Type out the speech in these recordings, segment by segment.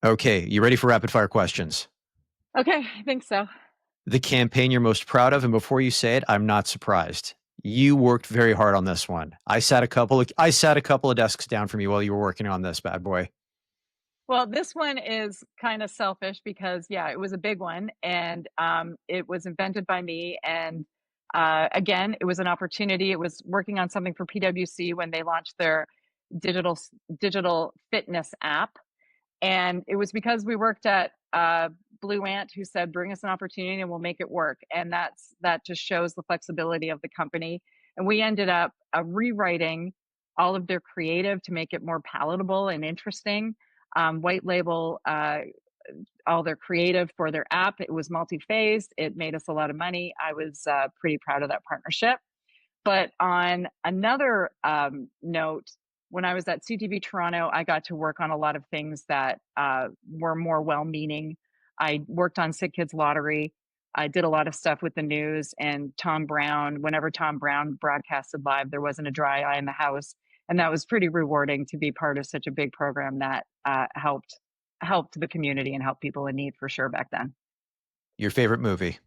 Okay, you ready for rapid fire questions? Okay, I think so. The campaign you're most proud of, and before you say it, I'm not surprised. You worked very hard on this one. I sat a couple of desks down from you while you were working on this bad boy. Well, this one is kind of selfish because, yeah, it was a big one and it was invented by me. And again, it was an opportunity. It was working on something for PwC when they launched their digital digital fitness app. And it was because we worked at Blue Ant, who said, "Bring us an opportunity and we'll make it work." And that just shows the flexibility of the company. And we ended up rewriting all of their creative to make it more palatable and interesting. White label all their creative for their app. It was multi-phased. It made us a lot of money. I was pretty proud of that partnership. But on another note, when I was at CTV Toronto, I got to work on a lot of things that were more well-meaning. I worked on Sick Kids Lottery. I did a lot of stuff with the news and Tom Brown. Whenever Tom Brown broadcasted live, there wasn't a dry eye in the house, and that was pretty rewarding to be part of such a big program that helped the community and helped people in need for sure back then. Your favorite movie?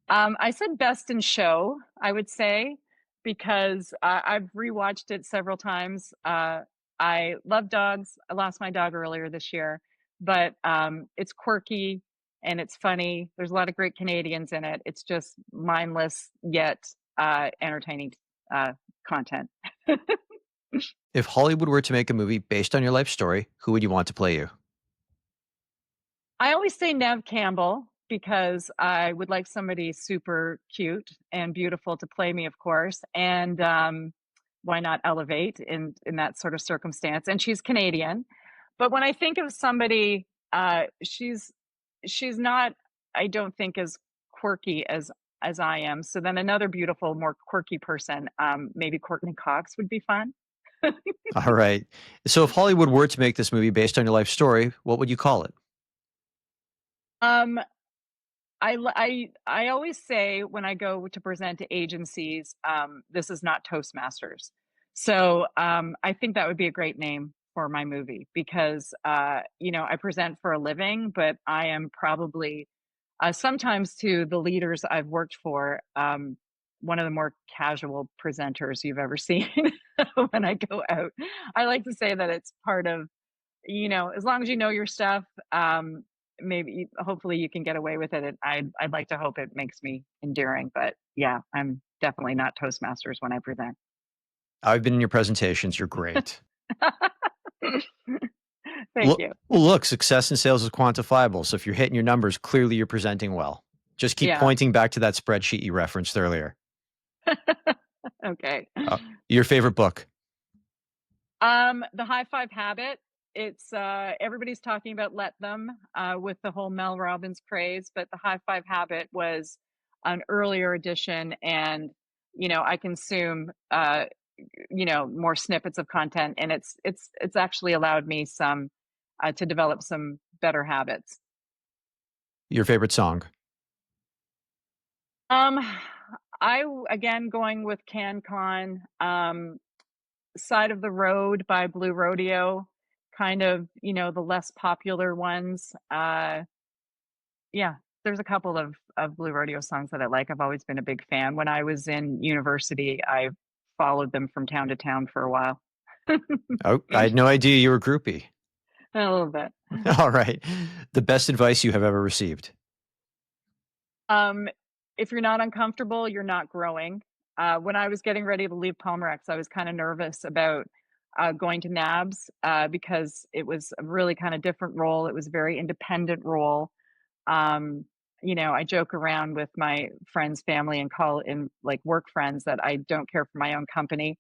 I said Best in Show, I would say, because I've rewatched it several times. I love dogs. I lost my dog earlier this year, but it's quirky and it's funny. There's a lot of great Canadians in it. It's just mindless yet entertaining uh, content. If Hollywood were to make a movie based on your life story, who would you want to play you? I always say Nev Campbell because I would like somebody super cute and beautiful to play me, of course. And why not elevate in that sort of circumstance? And she's Canadian, but when I think of somebody, she's not. I don't think as quirky as I am. So then another beautiful, more quirky person, maybe Courtney Cox would be fun. All right. So if Hollywood were to make this movie based on your life story, what would you call it? Um, I always say when I go to present to agencies, this is not Toastmasters. So I think that would be a great name for my movie because I present for a living, but I am probably sometimes to the leaders I've worked for, one of the more casual presenters you've ever seen when I go out. I like to say that it's part of, as long as you know your stuff, maybe hopefully you can get away with it. And I'd like to hope it makes me endearing, but yeah, I'm definitely not Toastmasters when I present. I've been in your presentations. You're great. Thank Look, you. well, look, success in sales is quantifiable. So if you're hitting your numbers, clearly you're presenting well. Just keep Yeah. pointing back to that spreadsheet you referenced earlier. Okay. Uh, your favorite book? The high five habit. It's everybody's talking about let them with the whole Mel Robbins craze, but the high five habit was an earlier edition, and I consume more snippets of content, and it's actually allowed me some to develop some better habits. Your favorite song? Um, again going with CanCon. Side of the Road by Blue Rodeo, kind of, the less popular ones. Yeah, there's a couple of Blue Rodeo songs that I like. I've always been a big fan. When I was in university, I followed them from town to town for a while. Oh, I had no idea you were a groupie. A little bit. All right. The best advice you have ever received? Um, if you're not uncomfortable, you're not growing. When I was getting ready to leave Palmerex, I was kind of nervous about going to NABS because it was a really kind of different role. It was a very independent role. Um, I joke around with my friends, family, and call in like work friends that I don't care for my own company.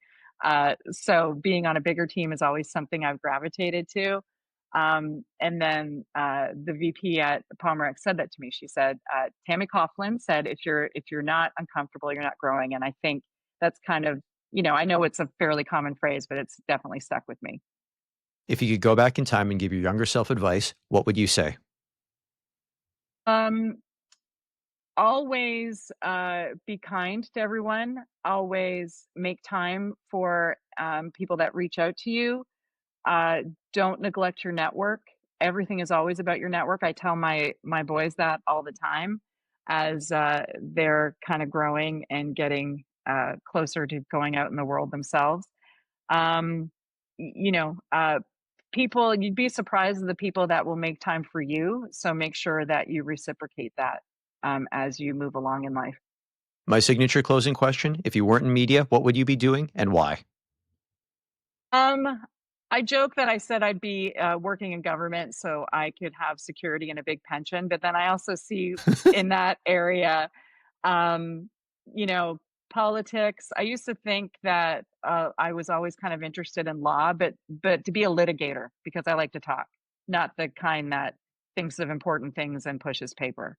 So being on a bigger team is always something I've gravitated to. And then the VP at Palmerex said that to me. She said, Tammy Coughlin said, if you're not uncomfortable, you're not growing. And I think that's kind of, I know it's a fairly common phrase, but it's definitely stuck with me. If you could go back in time and give your younger self advice, what would you say? Um, Always be kind to everyone. Always make time for people that reach out to you. Uh, don't neglect your network. everything is always about your network. I tell my boys that all the time as, they're kinda growing and getting, closer to going out in the world themselves. Um, you know, people you'd be surprised at the people that will make time for you, so make sure that you reciprocate that, as you move along in life. My signature closing question, if you weren't in media, what would you be doing and why? Um, I joke that I said I'd be, working in government so I could have security and a big pension, but then I also see in that area, um, you know, politics. I used to think that, I was always kind of interested in law, but to be a litigator because I like to talk, not the kind that thinks of important things and pushes paper.